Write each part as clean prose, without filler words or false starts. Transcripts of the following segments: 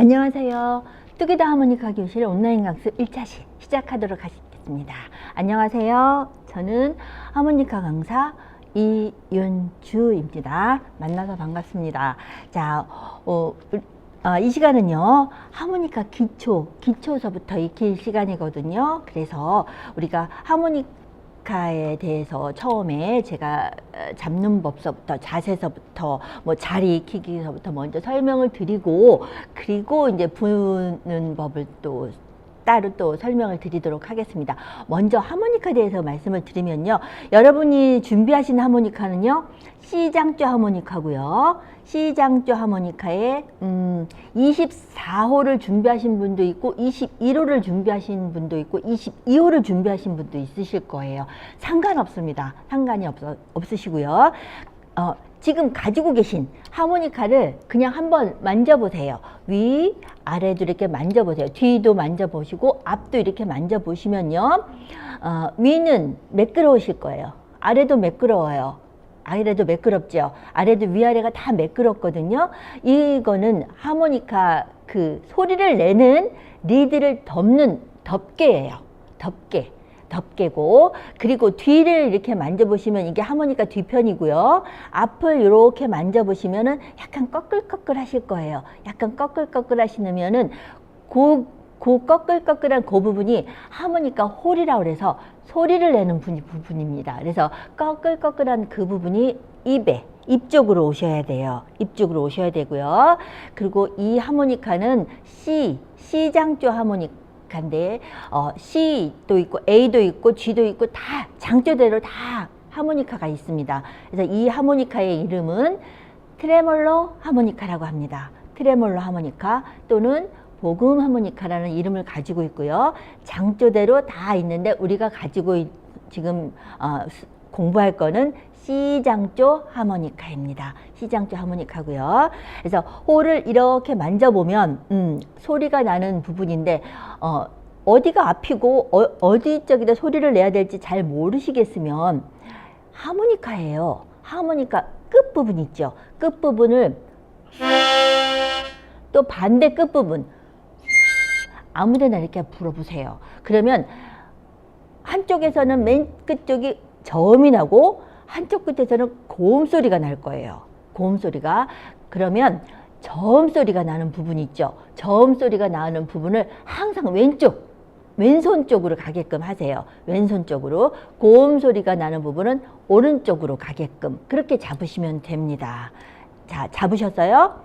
안녕하세요. 뚜기다 하모니카 교실 온라인 강습 1차 시작하도록 하겠습니다. 안녕하세요. 저는 하모니카 강사 이윤주입니다. 만나서 반갑습니다. 자, 이 시간은요, 하모니카 기초서부터 익힐 시간이거든요. 그래서 우리가 하모니카에 대해서 처음에 제가 잡는 법서부터 자세서부터 뭐 자리 익히기서부터 먼저 설명을 드리고, 그리고 이제 부는 법을 또 따로 또 설명을 드리도록 하겠습니다. 먼저 하모니카에 대해서 말씀을 드리면요, 여러분이 준비하신 하모니카는요, C장조 하모니카고요. C장조 하모니카에 24호를 준비하신 분도 있고 21호를 준비하신 분도 있고 22호를 준비하신 분도 있으실 거예요. 상관없습니다. 상관이 없으시고요. 지금 가지고 계신 하모니카를 그냥 한번 만져보세요. 위, 아래도 이렇게 만져보세요. 뒤도 만져보시고 앞도 이렇게 만져보시면요. 위는 매끄러우실 거예요. 아래도 매끄러워요. 아래도 매끄럽죠. 아래도 위아래가 다 매끄럽거든요. 이거는 하모니카 그 소리를 내는 리드를 덮는 덮개예요. 덮개고, 그리고 뒤를 이렇게 만져보시면 이게 하모니카 뒤편이고요. 앞을 이렇게 만져보시면은 약간 꺼끌꺼끌 하실 거예요. 약간 꺼끌꺼끌 하시면은 그 꺼끌꺼끌한 그 부분이 하모니카 홀이라고 그래서 소리를 내는 부분입니다. 그래서 꺼끌꺼끌한 그 부분이 입 쪽으로 오셔야 돼요. 입 쪽으로 오셔야 되고요. 그리고 이 하모니카는 C장조 하모니카인데 C도 있고 A도 있고 G도 있고 다 장조대로 다 하모니카가 있습니다. 그래서 이 하모니카의 이름은 트레몰로 하모니카라고 합니다. 트레몰로 하모니카 또는 복음 하모니카라는 이름을 가지고 있고요. 장조대로 다 있는데 우리가 가지고 지금 공부할 거는 C장조 하모니카입니다. C장조 하모니카고요. 그래서 홀을 이렇게 만져보면 소리가 나는 부분인데 어디가 앞이고 어디 쪽에다 소리를 내야 될지 잘 모르시겠으면 하모니카예요. 하모니카 끝부분 있죠. 끝부분을 또 반대 끝부분 아무데나 이렇게 불어보세요. 그러면 한쪽에서는 맨 끝쪽이 저음이 나고 한쪽 끝에서는 고음 소리가 날 거예요. 고음 소리가. 그러면 저음 소리가 나는 부분 있죠. 저음 소리가 나는 부분을 항상 왼손 쪽으로 가게끔 하세요. 왼손 쪽으로. 고음 소리가 나는 부분은 오른쪽으로 가게끔 그렇게 잡으시면 됩니다. 자, 잡으셨어요?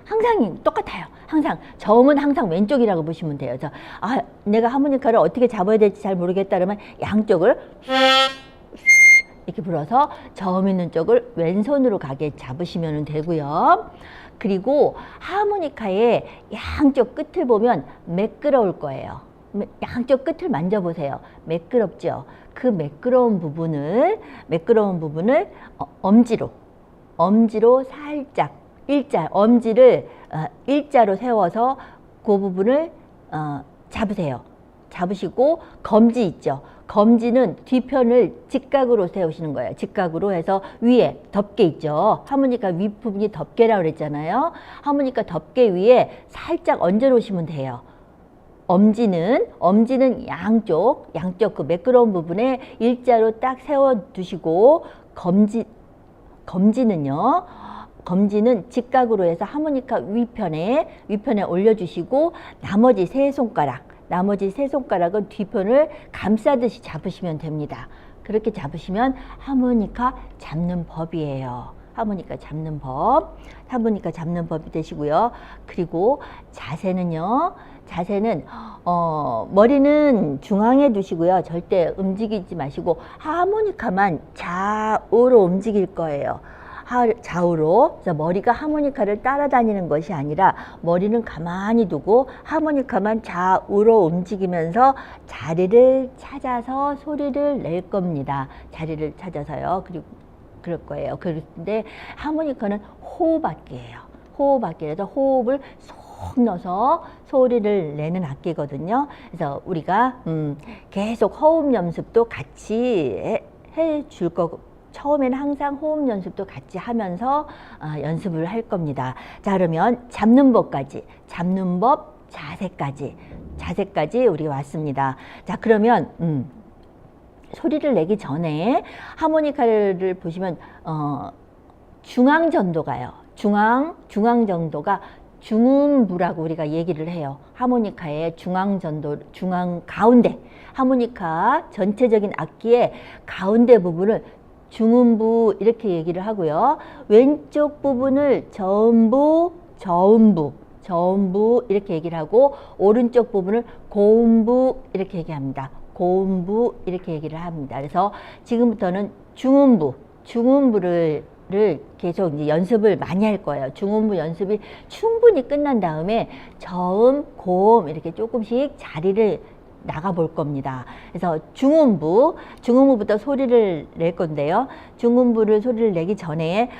항상 똑같아요. 항상 저음은 항상 왼쪽이라고 보시면 돼요. 그래서 내가 하모니카를 어떻게 잡아야 될지 잘 모르겠다 그러면 양쪽을 이렇게 불어서 저음 있는 쪽을 왼손으로 가게 잡으시면 되고요. 그리고 하모니카의 양쪽 끝을 보면 매끄러울 거예요. 양쪽 끝을 만져보세요. 매끄럽죠. 그 매끄러운 부분을 엄지로 살짝 엄지를 일자로 세워서 그 부분을 잡으세요. 잡으시고 검지 있죠. 검지는 뒤편을 직각으로 세우시는 거예요. 직각으로 해서 위에 덮개 있죠. 하모니카 윗부분이 덮개라고 그랬잖아요. 하모니카 덮개 위에 살짝 얹어 놓으시면 돼요. 엄지는 양쪽 그 매끄러운 부분에 일자로 딱 세워 두시고 검지는 직각으로 해서 하모니카 위편에 올려주시고 나머지 세 손가락은 뒤편을 감싸듯이 잡으시면 됩니다. 그렇게 잡으시면 하모니카 잡는 법이에요. 하모니카 잡는 법이 되시고요. 그리고 자세는 머리는 중앙에 두시고요. 절대 움직이지 마시고 하모니카만 좌우로 움직일 거예요. 좌우로. 그래서 머리가 하모니카를 따라다니는 것이 아니라 머리는 가만히 두고 하모니카만 좌우로 움직이면서 자리를 찾아서 소리를 낼 겁니다. 자리를 찾아서요. 그리고 그럴 거예요. 그런데 하모니카는 호흡악기예요. 호흡악기라서 호흡을 쏙 넣어서 소리를 내는 악기거든요. 그래서 우리가 계속 호흡 연습도 같이 해 줄 처음에는 항상 호흡 연습도 같이 하면서 연습을 할 겁니다. 자, 그러면 잡는 법까지, 잡는 법, 자세까지 우리가 왔습니다. 자, 그러면 소리를 내기 전에 하모니카를 보시면 중앙 전도가요. 중앙 전도가 중음부라고 우리가 얘기를 해요. 하모니카의 중앙 전도, 중앙 가운데, 하모니카 전체적인 악기의 가운데 부분을 중음부 이렇게 얘기를 하고요. 왼쪽 부분을 저음부 이렇게 얘기를 하고, 오른쪽 부분을 고음부 이렇게 얘기합니다. 고음부 이렇게 얘기를 합니다. 그래서 지금부터는 중음부를 계속 이제 연습을 많이 할 거예요. 중음부 연습이 충분히 끝난 다음에 저음, 고음 이렇게 조금씩 자리를 나가 볼 겁니다. 그래서 중음부부터 소리를 낼 건데요. 중음부를 소리를 내기 전에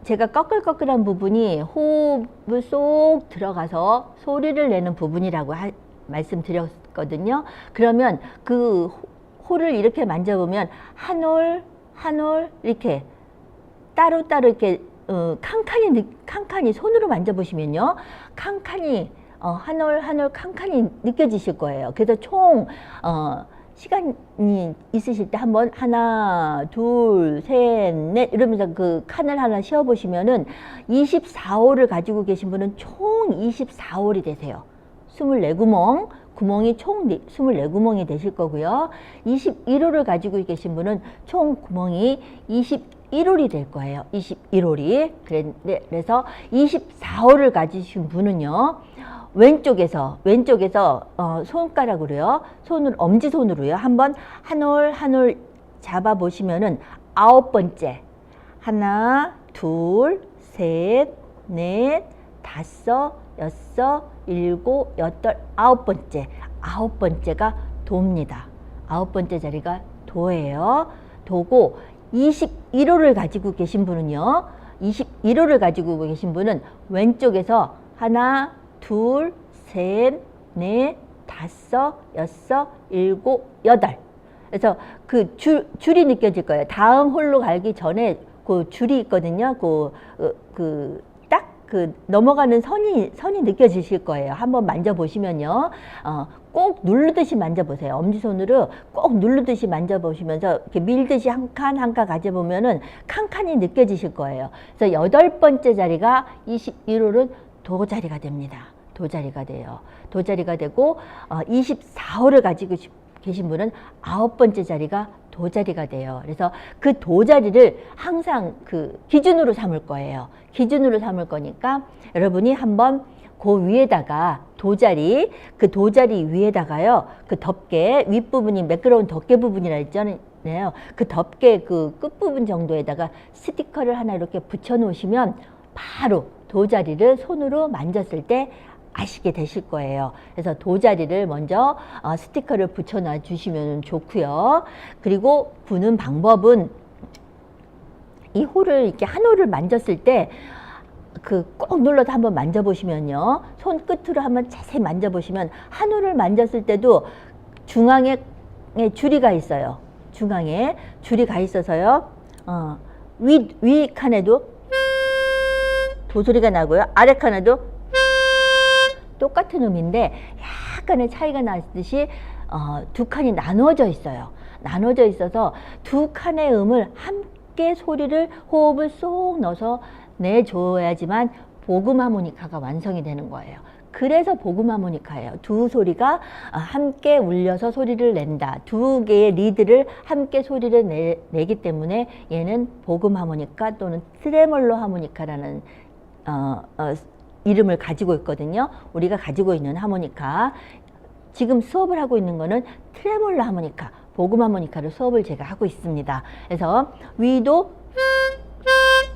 제가 꺼끌꺼끌한 부분이 호흡을 쏙 들어가서 소리를 내는 부분이라고 말씀드렸거든요. 그러면 그 홀을 이렇게 만져보면 한 올 이렇게 따로따로 이렇게 칸칸이 손으로 만져보시면요, 칸칸이 한 올 칸칸이 느껴지실 거예요. 그래서 총 시간이 있으실 때 한번 하나, 둘, 셋, 넷 이러면서 그 칸을 하나 씌워 보시면은 24홀을 가지고 계신 분은 총 24홀이 되세요. 24구멍, 구멍이 총 24구멍이 되실 거고요. 21홀을 가지고 계신 분은 총 구멍이 21홀이 될 거예요. 21홀이. 그래서 24홀을 가지신 분은요, 왼쪽에서 손가락으로요, 엄지손으로요, 한번 한 올 잡아 보시면은 9번째, 하나, 둘, 셋, 넷, 다섯, 여섯, 일곱, 여덟, 9번째. 9번째가 도입니다. 9번째 자리가 도예요. 도고 21호를 가지고 계신 분은요, 21호를 가지고 계신 분은 왼쪽에서 하나, 둘, 셋, 넷, 다섯, 여섯, 일곱, 여덟. 그래서 그 줄이 느껴질 거예요. 다음 홀로 가기 전에 그 줄이 있거든요. 그 넘어가는 선이 느껴지실 거예요. 한번 만져보시면요. 꼭 누르듯이 만져보세요. 엄지손으로 꼭 누르듯이 만져보시면서 이렇게 밀듯이 한 칸 한 칸 가져보면은 칸칸이 느껴지실 거예요. 그래서 8번째 자리가 21홀은 도 자리가 됩니다. 도 자리가 돼요. 도 자리가 되고 24홀을 가지고 계신 분은 9번째 자리가 도 자리가 돼요. 그래서 그 도 자리를 항상 그 기준으로 삼을 거예요. 기준으로 삼을 거니까 여러분이 한번 그 위에다가 도 자리 위에다가요, 그 덮개 윗부분이 매끄러운 덮개 부분이라 했잖아요. 그 덮개 그 끝부분 정도에다가 스티커를 하나 이렇게 붙여 놓으시면 바로 도 자리를 손으로 만졌을 때 아시게 되실 거예요. 그래서 도 자리를 먼저 스티커를 붙여 놔 주시면 좋고요. 그리고 부는 방법은 이 홀을 이렇게 한 홀을 만졌을 때 그 꼭 눌러서 한번 만져보시면요, 손 끝으로 한번 자세히 만져보시면 한 홀을 만졌을 때도 중앙에 줄이가 있어요. 중앙에 줄이 가 있어서요, 위 칸에도 도 소리가 나고요, 아래 칸에도 똑같은 음인데 약간의 차이가 나듯이 두 칸이 나누어져 있어요. 나누어져 있어서 두 칸의 음을 함께 호흡을 쏙 넣어서 내줘야지만 복음 하모니카가 완성이 되는 거예요. 그래서 복음 하모니카예요. 두 소리가 함께 울려서 소리를 낸다. 두 개의 리드를 함께 소리를 내기 때문에 얘는 복음 하모니카 또는 트레몰로 하모니카라는 이름을 가지고 있거든요. 우리가 가지고 있는 하모니카, 지금 수업을 하고 있는 거는 트레몰로 하모니카, 복음 하모니카를 수업을 제가 하고 있습니다. 그래서 위도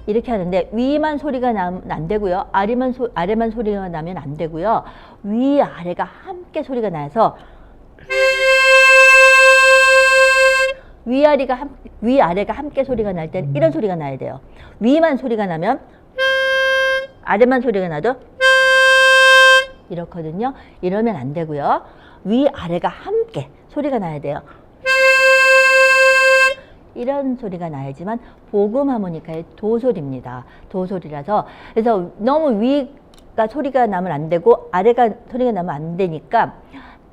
이렇게 하는데 위만 소리가 나면 안 되고요, 아래만 소리가 나면 안 되고요, 위아래가 함께 소리가 나서 위아래가 함께 소리가 날 때는 이런 소리가 나야 돼요. 위만 소리가 나면 아래만 소리가 나도 이렇거든요. 이러면 안 되고요. 위아래가 함께 소리가 나야 돼요. 이런 소리가 나야지만 복음 하모니카의 도 소리입니다. 도 소리라서 그래서 너무 위가 소리가 나면 안 되고 아래가 소리가 나면 안 되니까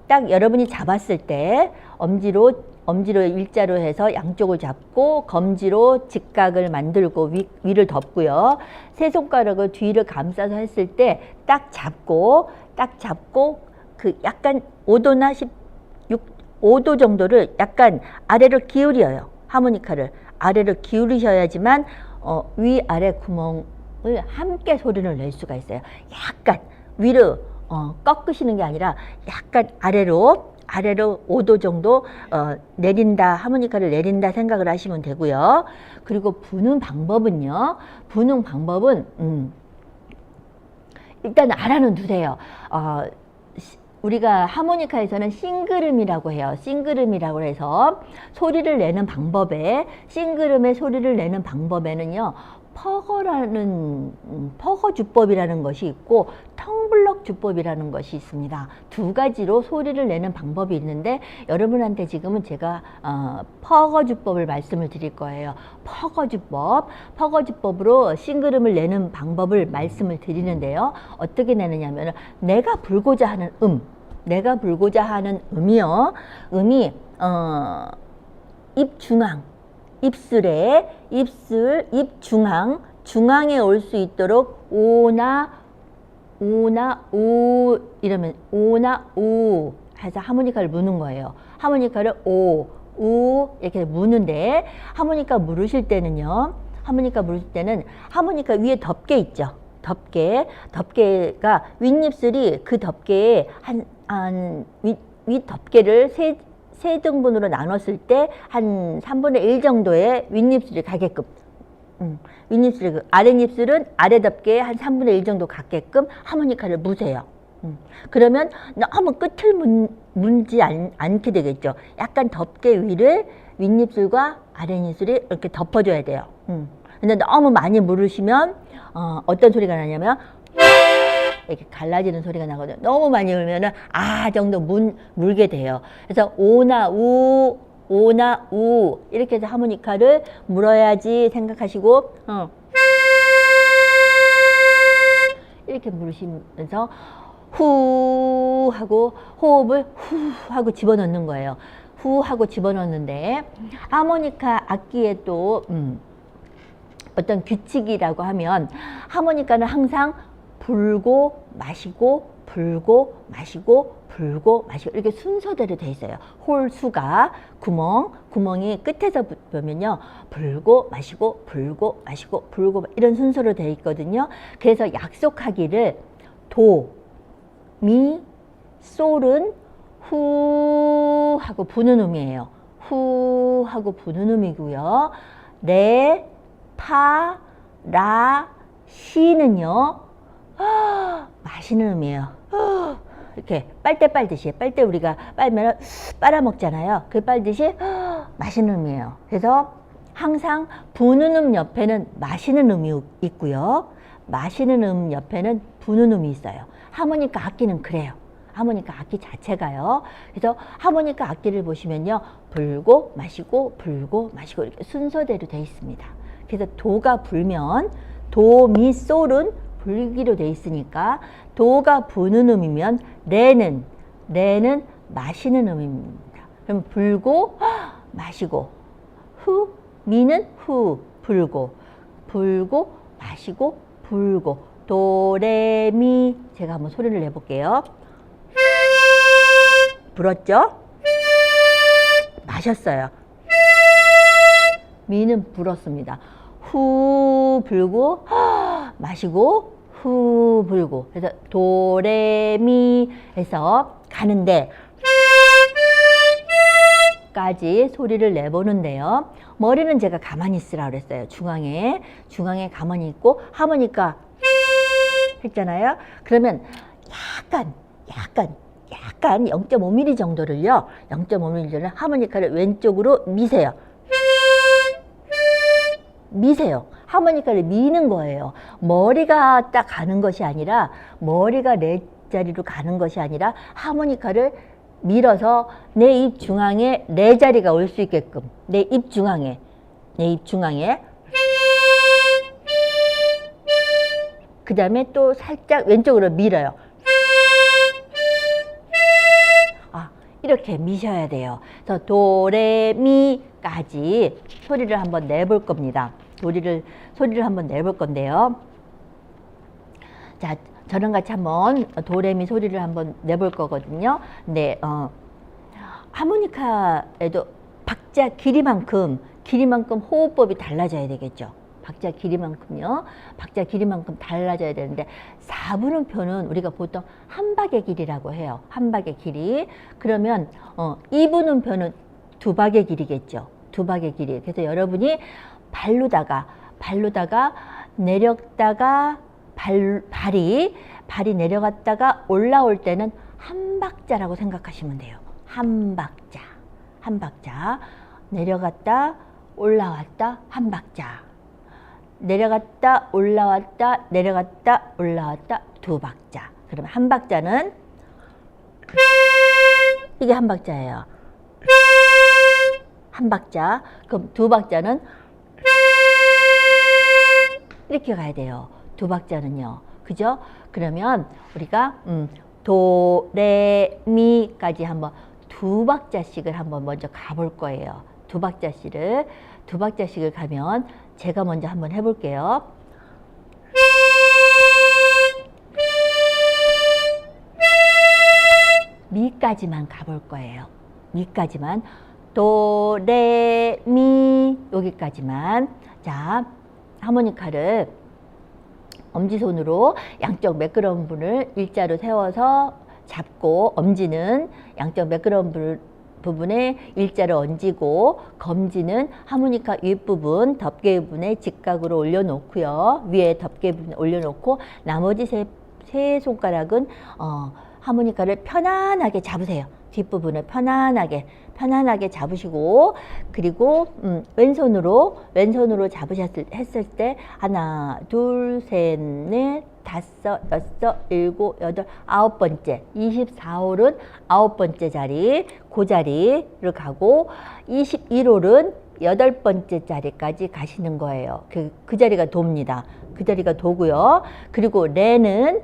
딱 여러분이 잡았을 때 엄지로 일자로 해서 양쪽을 잡고 검지로 직각을 만들고 위를 덮고요. 세 손가락을 뒤를 감싸서 했을 때 딱 잡고 그 약간 5도나 5도 정도를 약간 아래로 기울여요. 하모니카를 아래로 기울이셔야지만 위아래 구멍을 함께 소리를 낼 수가 있어요. 약간 위로 꺾으시는 게 아니라 약간 아래로 5도 정도 내린다, 하모니카를 내린다 생각을 하시면 되고요. 그리고 부는 방법은요. 부는 방법은 일단 알아는 두세요. 우리가 하모니카에서는 싱그름이라고 해요. 싱그름이라고 해서 소리를 내는 방법에, 싱그름의 소리를 내는 방법에는요, 퍼거 주법이라는 것이 있고 텅블럭 주법이라는 것이 있습니다. 두 가지로 소리를 내는 방법이 있는데 여러분한테 지금은 제가 퍼거 주법을 말씀을 드릴 거예요. 퍼거 주법으로 싱그름을 내는 방법을 말씀을 드리는데요. 어떻게 내느냐면 내가 불고자 하는 음이요. 음이 입 중앙, 입 중앙에 올 수 있도록 오나 우 이러면 오나 우 해서 하모니카를 무는 거예요. 하모니카를 오, 우 이렇게 무는데 하모니카 물으실 때는요. 하모니카 위에 덮개 있죠. 덮개가 윗입술이 그 덮개에 윗 덮개를 세 등분으로 나눴을 때 한 3분의 1 정도의 윗입술이 가게끔 윗입술, 아랫입술은 아래 덮개에 한 3분의 1 정도 갖게끔 하모니카를 무세요. 그러면 너무 끝을 문지 않게 되겠죠. 약간 덮개 위를 윗입술과 아랫입술이 이렇게 덮어줘야 돼요. 근데 너무 많이 물으시면 어떤 소리가 나냐면 이렇게 갈라지는 소리가 나거든요. 너무 많이 울면은 정도 물게 돼요. 그래서 오나 우 이렇게 해서 하모니카를 물어야지 생각하시고 이렇게 물으시면서 후 하고 호흡을 후 하고 집어넣는 거예요. 후 하고 집어넣는데 하모니카 악기에 또 어떤 규칙이라고 하면 하모니카는 항상 불고 마시고 불고 마시고 불고 마시고 이렇게 순서대로 돼 있어요. 홀수가 구멍이 끝에서 보면요. 불고 마시고 불고 마시고 불고 이런 순서로 돼 있거든요. 그래서 약속하기를 도, 미, 솔은 후 하고 부는 음이에요. 후 하고 부는 음이고요. 레, 파, 라, 시는요. 마시는 음이에요. 이렇게 빨대 빨듯이 빨대 우리가 빨면 빨아먹잖아요. 그 빨듯이 마시는 음이에요. 그래서 항상 부는 음 옆에는 마시는 음이 있고요. 마시는 음 옆에는 부는 음이 있어요. 하모니카 악기는 그래요. 하모니카 악기 자체가요. 그래서 하모니카 악기를 보시면요. 불고 마시고 불고 마시고 이렇게 순서대로 되어 있습니다. 그래서 도가 불면 도, 미, 솔은 불기로 되어 있으니까 도가 부는 음이면 레는 마시는 음입니다. 그럼 불고 마시고 후 미는 후 불고 마시고 불고 도레미 제가 한번 소리를 내볼게요. 불었죠? 마셨어요. 미는 불었습니다. 후 불고 마시고 후 불고 그래서 도레미 해서 가는데 까지 소리를 내보는데요. 머리는 제가 가만히 있으라 그랬어요. 중앙에 가만히 있고 하모니카 했잖아요. 그러면 약간 0.5mm 정도를요. 0.5mm를 하모니카를 왼쪽으로 미세요. 하모니카를 미는 거예요. 머리가 딱 가는 것이 아니라 머리가 내 자리로 가는 것이 아니라 하모니카를 밀어서 내 입 중앙에 내 자리가 올 수 있게끔 내 입 중앙에 내 입 중앙에. 그 다음에 또 살짝 왼쪽으로 밀어요. 이렇게 미셔야 돼요. 그래서 도레미까지 소리를 한번 내볼 겁니다. 소리를 한번 내볼 건데요. 자, 저랑 같이 한번 도레미 소리를 한번 내볼 거거든요. 근데 하모니카에도 박자 길이만큼 호흡법이 달라져야 되겠죠. 박자 길이만큼요. 박자 길이만큼 달라져야 되는데 4분음표는 우리가 보통 한 박의 길이라고 해요. 한 박의 길이. 그러면 2분음표는 두 박의 길이겠죠. 두 박의 길이. 그래서 여러분이 발로다가 내렸다가 발이 내려갔다가 올라올 때는 한 박자라고 생각하시면 돼요. 한 박자. 내려갔다 올라왔다 한 박자. 내려갔다 올라왔다 두 박자. 그러면 한 박자는 이게 한 박자예요. 한 박자. 그럼 두 박자는 이렇게 가야 돼요. 두 박자는요. 그죠? 그러면 우리가 도, 레, 미까지 한번 두 박자씩을 한번 먼저 가볼 거예요. 두 박자씩을 가면 제가 먼저 한번 해볼게요. 미까지만 가볼 거예요. 미까지만. 도, 레, 미 여기까지만. 자, 하모니카를 엄지손으로 양쪽 매끄러운 분을 일자로 세워서 잡고, 엄지는 양쪽 매끄러운 부분에 일자로 얹고, 검지는 하모니카 윗부분 덮개 부분에 직각으로 올려놓고요. 위에 덮개 부분에 올려놓고 나머지 세 손가락은 하모니카를 편안하게 잡으세요. 뒷부분을 편안하게 잡으시고, 그리고 왼손으로 잡으셨을 때 하나, 둘, 셋, 넷, 다섯, 여섯, 일곱, 여덟, 아홉 번째, 24홀은 아홉 번째 자리, 그 자리를 가고, 21홀은 여덟 번째 자리까지 가시는 거예요. 그 자리가 돕니다. 그 자리가 도고요. 그리고 레는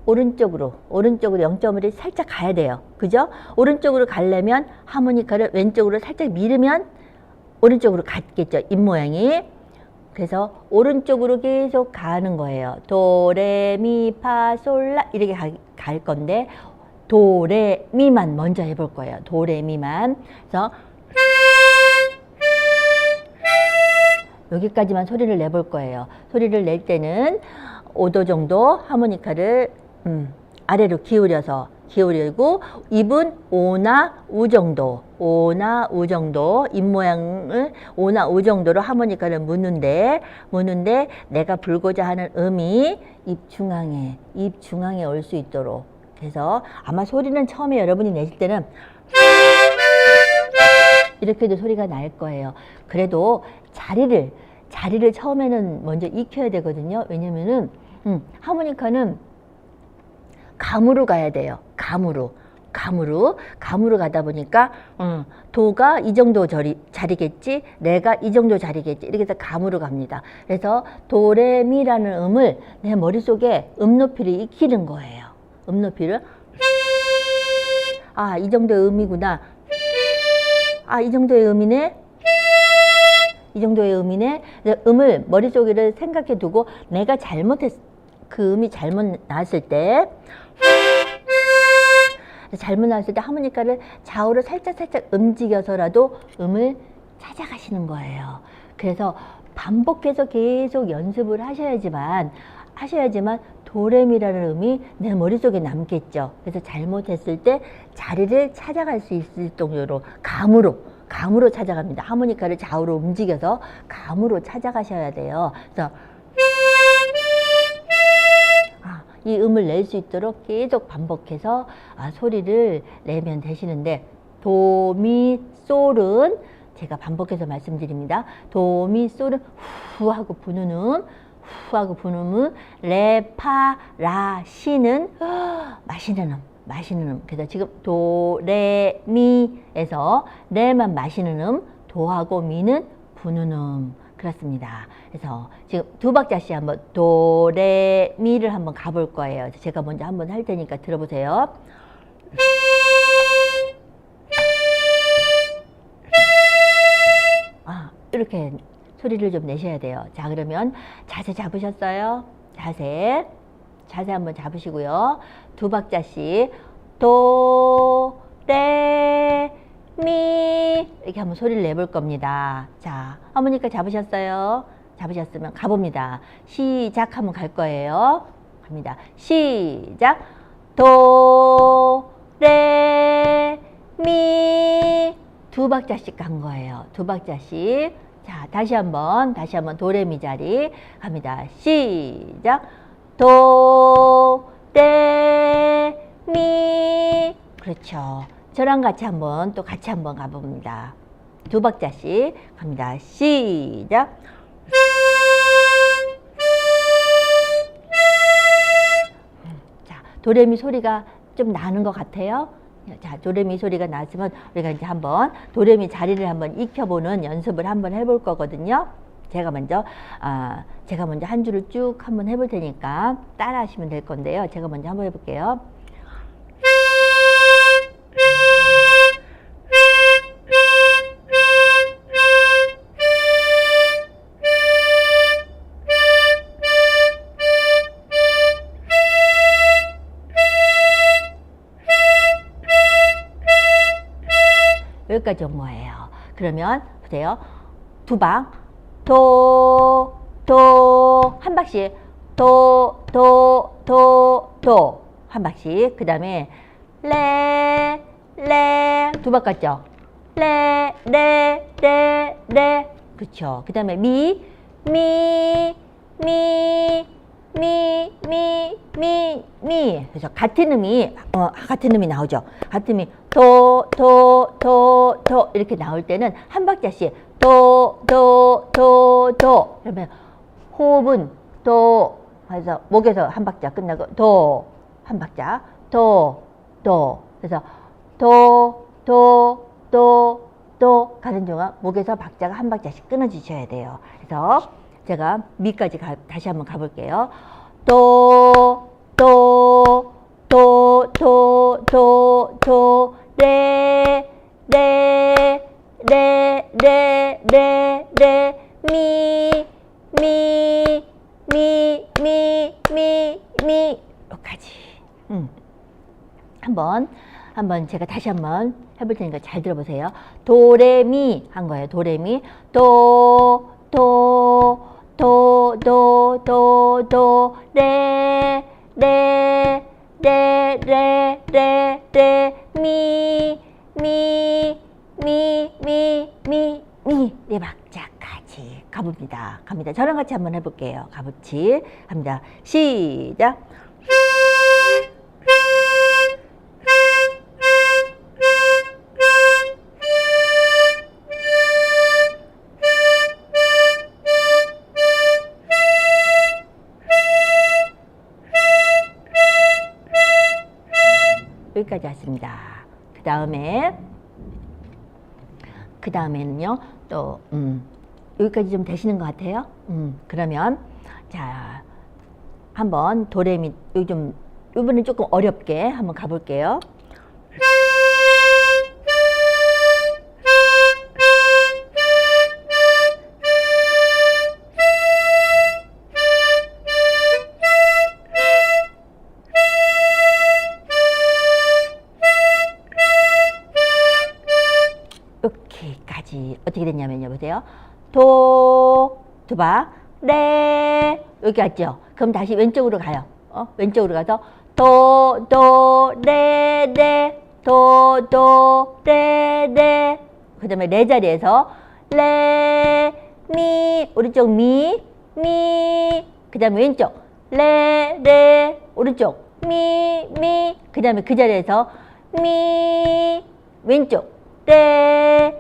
오른쪽으로 0.5를 살짝 가야 돼요. 그죠? 오른쪽으로 가려면 하모니카를 왼쪽으로 살짝 밀으면 오른쪽으로 갔겠죠. 입 모양이. 그래서 오른쪽으로 계속 가는 거예요. 도, 레, 미, 파, 솔, 라 이렇게 갈 건데 도, 레, 미만 먼저 해볼 거예요. 도, 레, 미만. 그래서 여기까지만 소리를 내볼 거예요. 소리를 낼 때는 5도 정도 하모니카를 아래로 기울이고 입은 오나 우 정도 입 모양을 오나 우 정도로 하모니카를 무는데 내가 불고자 하는 음이 입 중앙에 올 수 있도록. 그래서 아마 소리는 처음에 여러분이 내실 때는 이렇게도 소리가 날 거예요. 그래도 자리를 처음에는 먼저 익혀야 되거든요. 왜냐면은 하모니카는 감으로 가야 돼요. 감으로 가다 보니까 도가 이 정도 자리겠지, 레가 이 정도 자리겠지, 이렇게 해서 감으로 갑니다. 그래서 도레미라는 음을 내 머릿속에 음높이를 익히는 거예요. 음높이를 이 정도의 음이구나, 이 정도의 음이네, 이 정도의 음이네. 음을 머릿속에 생각해 두고 내가 그 음이 잘못 나왔을 때 하모니카를 좌우로 살짝 움직여서라도 음을 찾아가시는 거예요. 그래서 반복해서 계속 연습을 하셔야지만 도레미라는 음이 내 머릿속에 남겠죠. 그래서 잘못했을 때 자리를 찾아갈 수 있을 정도로 감으로 찾아갑니다. 하모니카를 좌우로 움직여서 감으로 찾아가셔야 돼요. 그래서 이 음을 낼 수 있도록 계속 반복해서 소리를 내면 되시는데, 도, 미, 솔은 제가 반복해서 말씀드립니다. 도, 미, 솔은 후 하고 부는 음, 레, 파, 라, 시는 마시는 음. 그래서 지금 도, 레, 미에서 레만 마시는 음, 도하고 미는 부는 그렇습니다. 그래서 지금 두 박자씩 한번 도레미를 한번 가볼 거예요. 제가 먼저 한번 할 테니까 들어보세요. 이렇게 소리를 좀 내셔야 돼요. 자, 그러면 자세 잡으셨어요? 자세 한번 잡으시고요. 두 박자씩 도, 레, 미 이렇게 한번 소리를 내볼 겁니다. 자, 하모니카 잡으셨어요? 잡으셨으면 가봅니다. 시작 한번 갈 거예요. 갑니다. 시작. 도, 레, 미 두 박자씩 간 거예요. 두 박자씩. 자, 다시 한번 도레미 자리 갑니다. 시작. 도, 레, 미. 그렇죠. 저랑 같이 한번 가봅니다. 두 박자씩 갑니다. 시작. 자, 도레미 소리가 좀 나는 것 같아요. 자, 도레미 소리가 났으면 우리가 이제 한번 도레미 자리를 한번 익혀보는 연습을 한번 해볼 거거든요. 제가 먼저 한 줄을 쭉 한번 해볼 테니까 따라 하시면 될 건데요. 제가 먼저 한번 해볼게요. 여기까지 온 거예요. 그러면 보세요. 두 방, 도, 한 박씩, 도, 한 박씩. 그 다음에 레, 두 박 같죠? 레. 그쵸. 그 다음에 미. 그래서 같은 음이 나오죠. 같은 음이 도 이렇게 나올 때는 한 박자씩 도. 그러면 호흡은 도. 그래서 목에서 한 박자 끝나고 도 한 박자 도. 그래서 도 가는 동안 목에서 박자가 한 박자씩 끊어지셔야 돼요. 그래서 제가 미까지 다시 한번 가볼게요. 도, 레, 미, 여기까지. 한번 제가 다시 한번 해볼 테니까 잘 들어보세요. 도레미 한 거예요. 도레미 도, 레, 미, 네 박자까지 가봅니다. 갑니다. 저랑 같이 한번 해볼게요. 가봅시. 갑니다. 시작. 여기까지 왔습니다. 그 다음에는요, 또, 여기까지 좀 되시는 것 같아요. 그러면, 자, 한번 도레미, 이번엔 조금 어렵게 한번 가볼게요. 어떻게 됐냐면요, 보세요. 도, 두 박, 레, 여기 왔죠? 그럼 다시 왼쪽으로 가요. 왼쪽으로 가서 도, 레, 도, 레. 그 다음에 레 자리에서 레, 미, 오른쪽 미. 그 다음에 왼쪽 레, 오른쪽 미. 그 다음에 그 자리에서 미, 왼쪽 레,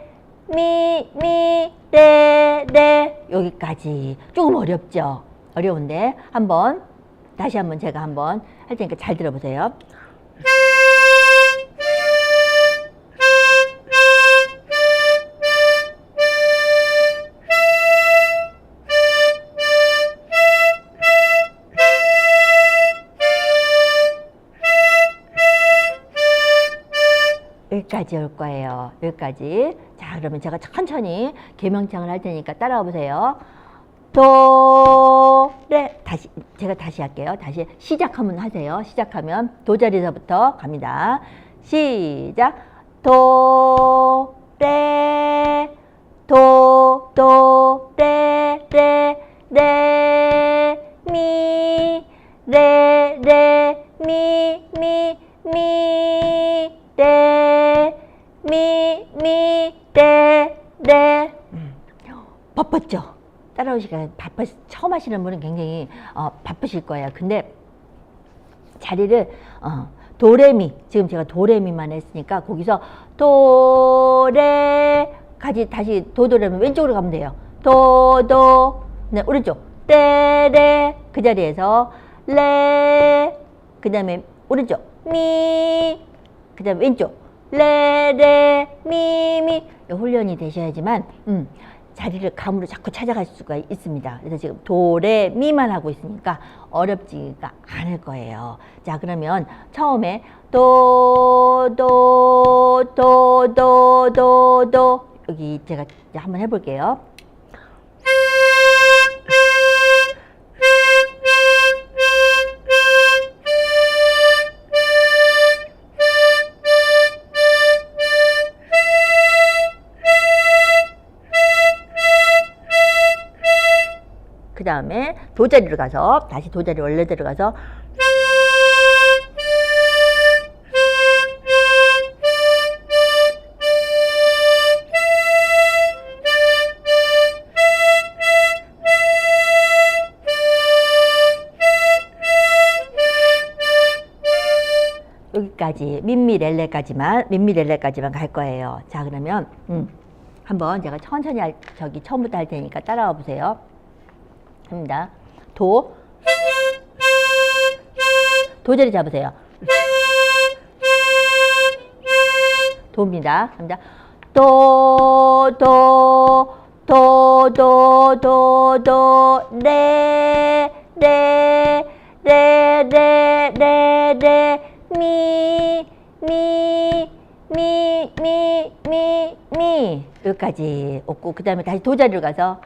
레. 여기까지. 조금 어렵죠? 어려운데 다시 한번 제가 한번 할 테니까 잘 들어보세요. 여기까지 올 거예요. 여기까지. 자, 그러면 제가 천천히 계명창을 할 테니까 따라와 보세요. 도, 레. 제가 다시 할게요. 다시 시작하면 하세요. 시작하면 도 자리에서부터 갑니다. 시작. 도, 레, 도, 레, 미, 레, 미, 레. 바빴죠? 따라오시니까 처음 하시는 분은 굉장히 바쁘실 거예요. 근데 자리를 도레미, 지금 제가 도레미만 했으니까 거기서 도레까지 다시 도도레미 왼쪽으로 가면 돼요. 도도, 네, 오른쪽 레, 그 자리에서 레, 그 다음에 오른쪽 미, 그 다음에 왼쪽 레, 미. 훈련이 되셔야지만 자리를 감으로 자꾸 찾아갈 수가 있습니다. 그래서 지금 도레미만 하고 있으니까 어렵지가 않을 거예요. 자, 그러면 처음에 도 여기 제가 한번 해볼게요. 그 다음에 도자리로 가서 다시 도자리 원래대로 가서 여기까지 민미렐레까지만 갈 거예요. 자, 그러면 한번 제가 천천히 처음부터 할 테니까 따라와 보세요. 합니다. 도자리 잡으세요. 도입니다. 합니다. 레, 미. 여기까지 없고, 그 다음에 다시 도자리로 가서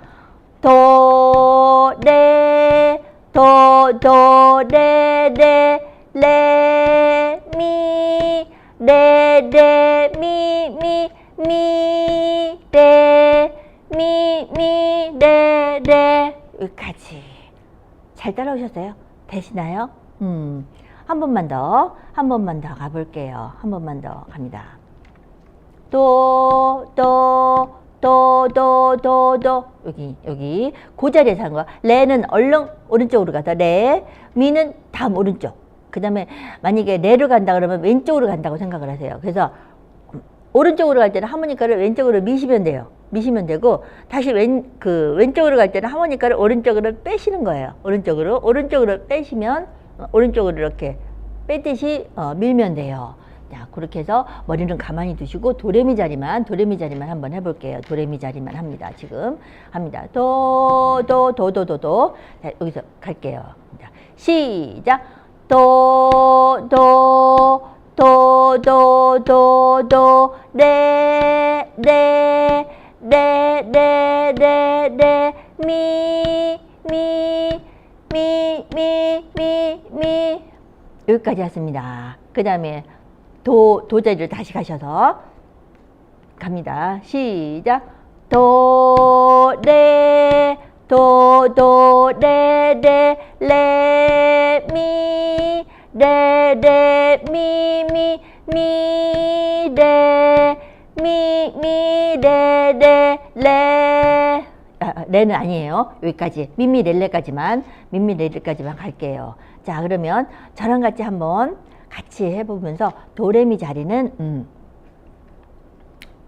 레, 미, 레. 여기까지. 잘 따라오셨어요? 되시나요? 한 번만 더 가볼게요. 한 번만 더 갑니다. 여기 그 자리에서 한 거야. 레는 얼른 오른쪽으로 가서 레, 미는 다음 오른쪽. 그 다음에 만약에 레로 간다 그러면 왼쪽으로 간다고 생각을 하세요. 그래서 오른쪽으로 갈 때는 하모니카를 왼쪽으로 미시면 돼요. 미시면 되고, 다시 왼쪽으로 갈 때는 하모니카를 오른쪽으로 빼시는 거예요. 오른쪽으로 빼시면 오른쪽으로 이렇게 빼듯이 밀면 돼요. 자, 그렇게 해서 머리는 가만히 두시고 도레미 자리만 한번 해볼게요. 도레미 자리만 합니다. 지금 합니다. 도. 자, 여기서 갈게요. 자, 시작. 레, 미. 여기까지 왔습니다. 그 다음에 도자리를 다시 가셔서 갑니다. 시작. 레, 미, 레. 레는 아니에요. 여기까지 민미렐레까지만 갈게요. 자, 그러면 저랑 같이 한번 같이 해보면서 도레미 자리는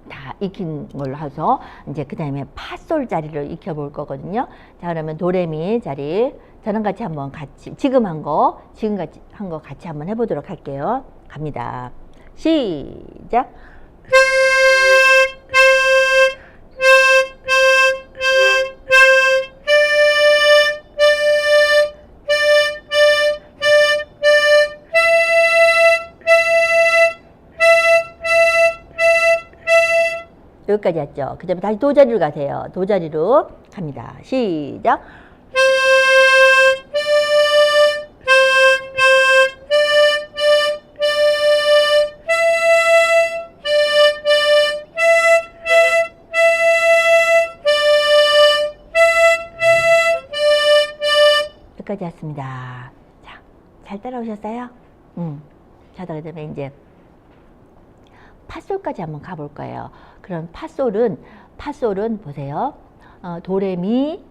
다 익힌 걸로 해서 이제 그 다음에 파솔 자리를 익혀볼 거거든요. 자, 그러면 도레미 자리 저랑 같이 한번 지금 한 거 같이 한번 해보도록 할게요. 갑니다. 시작. 여기까지 왔죠. 그 다음에 다시 도 자리로 가세요. 도 자리로 갑니다. 시작. 여기까지 왔습니다. 자, 잘 따라오셨어요? 자, 그 다음에 이제 파솔까지 한번 가볼 거예요. 그럼 파솔은 보세요. 도레미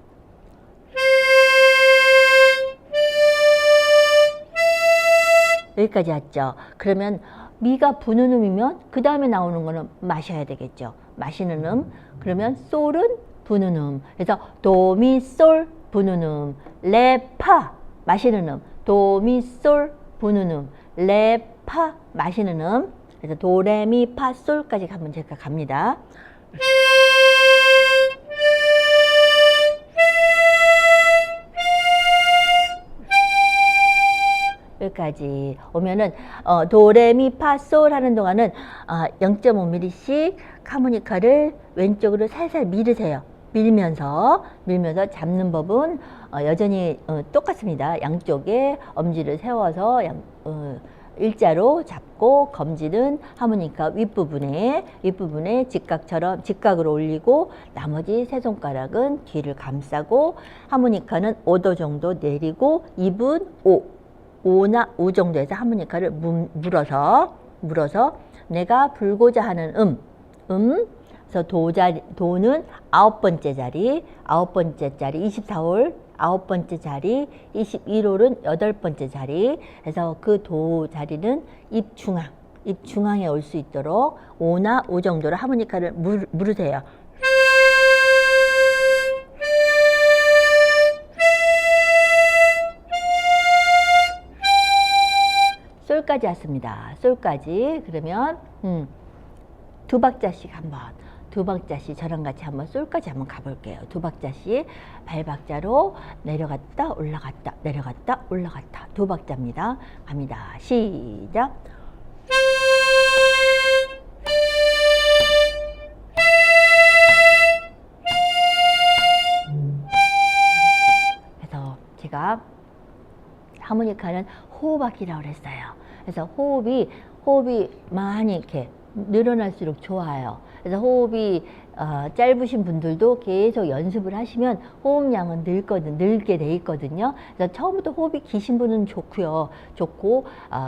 여기까지 왔죠. 그러면 미가 부는 음이면 그 다음에 나오는 거는 마셔야 되겠죠. 마시는 음. 그러면 솔은 부는 음. 그래서 도미솔 부는 음, 레파 마시는 음, 도미솔 부는 음, 레파 마시는 음. 그래서 도레미파솔까지 가면 제가 갑니다. 여기까지 오면은 도레미파솔 하는 동안은 0.5mm씩 하모니카를 왼쪽으로 살살 밀으세요. 밀면서 잡는 법은 여전히 똑같습니다. 양쪽에 엄지를 세워서 일자로 잡고 검지는 하모니카 윗부분에 직각으로 올리고 나머지 세 손가락은 뒤를 감싸고 하모니카는 5도 정도 내리고 입은 5나 5 정도에서 하모니카를 물어서 내가 불고자 하는 그래서 도는 9번째 자리 24홀 9번째 자리, 21홀은 8번째 자리. 그래서 그 도 자리는 입 중앙에 올 수 있도록 5나 5 정도로 하모니카를 물으세요. 솔까지 왔습니다. 솔까지. 그러면 두 박자씩 한번. 두 박자씩 저랑 같이 한번 솔까지 한번 가볼게요. 두 박자씩 발박자로 내려갔다 올라갔다 내려갔다 올라갔다 두 박자입니다. 갑니다. 시작. 그래서 제가 하모니카는 호흡악기라고 그랬어요. 그래서 호흡이 많이 이렇게 늘어날수록 좋아요. 그래서 호흡이 짧으신 분들도 계속 연습을 하시면 호흡량은 늘게 돼 있거든요. 그래서 처음부터 호흡이 기신 분은 좋고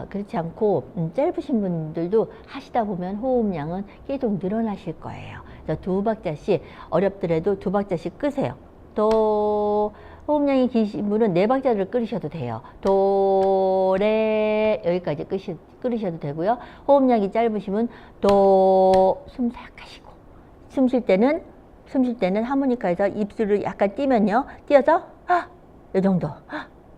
그렇지 않고 짧으신 분들도 하시다 보면 호흡량은 계속 늘어나실 거예요. 그래서 두 박자씩 어렵더라도 두 박자씩 끄세요. 도 호흡량이 기신 분은 네 박자를 끄셔도 돼요. 도, 레 여기까지 끄셔도 되고요. 호흡량이 짧으시면 도 숨 살짝 쉬고 숨 쉴 때는 하모니카에서 입술을 약간 띄면요. 띄어서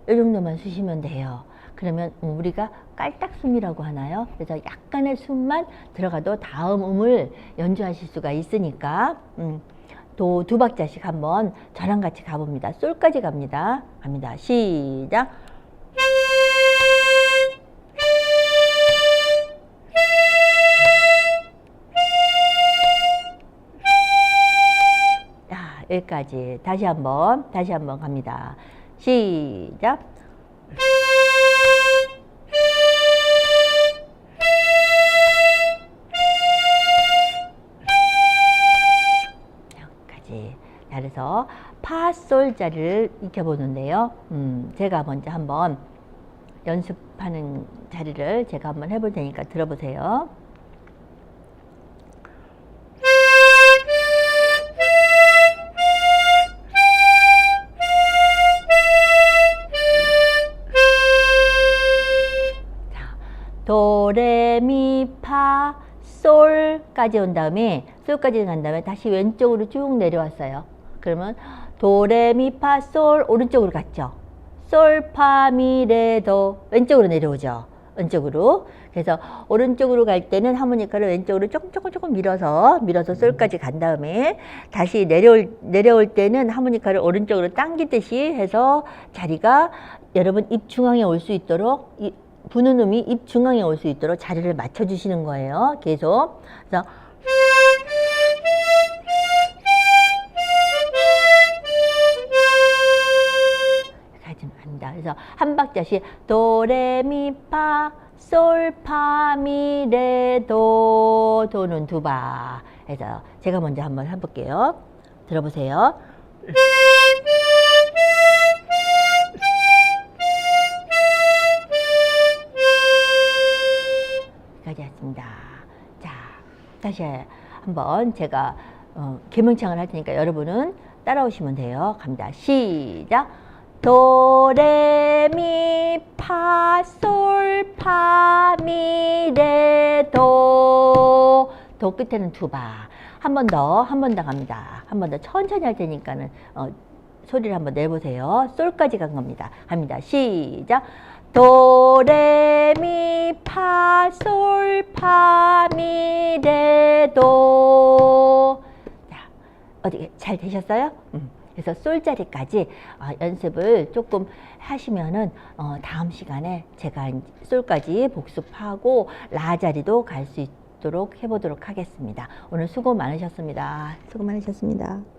이 정도만 쉬시면 돼요. 그러면 우리가 깔딱숨이라고 하나요? 그래서 약간의 숨만 들어가도 다음 음을 연주하실 수가 있으니까 도 두 박자씩 한번 저랑 같이 가봅니다. 솔까지 갑니다. 시작. 여기까지 다시 한번 갑니다. 시작. 여기까지. 그래서 파솔 자리를 익혀보는데요. 제가 먼저 한번 연습하는 자리를 제가 한번 해볼 테니까 들어보세요. 도레미파 솔까지 온 다음에 솔까지 간 다음에 다시 왼쪽으로 쭉 내려왔어요. 그러면 도레미파 솔 오른쪽으로 갔죠. 솔파미레도 왼쪽으로 내려오죠. 왼쪽으로. 그래서 오른쪽으로 갈 때는 하모니카를 왼쪽으로 조금 밀어서 솔까지 간 다음에 다시 내려올 때는 하모니카를 오른쪽으로 당기듯이 해서 자리가 여러분 입 중앙에 올 수 있도록 부는 음이 입 중앙에 올 수 있도록 자리를 맞춰주시는 거예요. 계속. 그래서 갑니다. 그래서 한 박자씩 도레미파 솔파미레도 도는 두 박. 그래서 제가 먼저 한번 해볼게요. 들어보세요. 여기까지 했습니다. 자, 다시 한번 제가 계명창을 할 테니까 여러분은 따라오시면 돼요. 갑니다. 시작. 도레미파솔파미레도 도 끝에는 두 박. 한 번 더 갑니다. 한 번 더 천천히 할 테니까는 소리를 한번 내보세요. 솔까지 간 겁니다. 갑니다. 시작. 도레미파솔파미레도. 자, 어떻게 잘 되셨어요? 그래서 솔자리까지 연습을 조금 하시면은 다음 시간에 제가 솔까지 복습하고 라자리도 갈 수 있도록 해보도록 하겠습니다. 오늘 수고 많으셨습니다. 수고 많으셨습니다.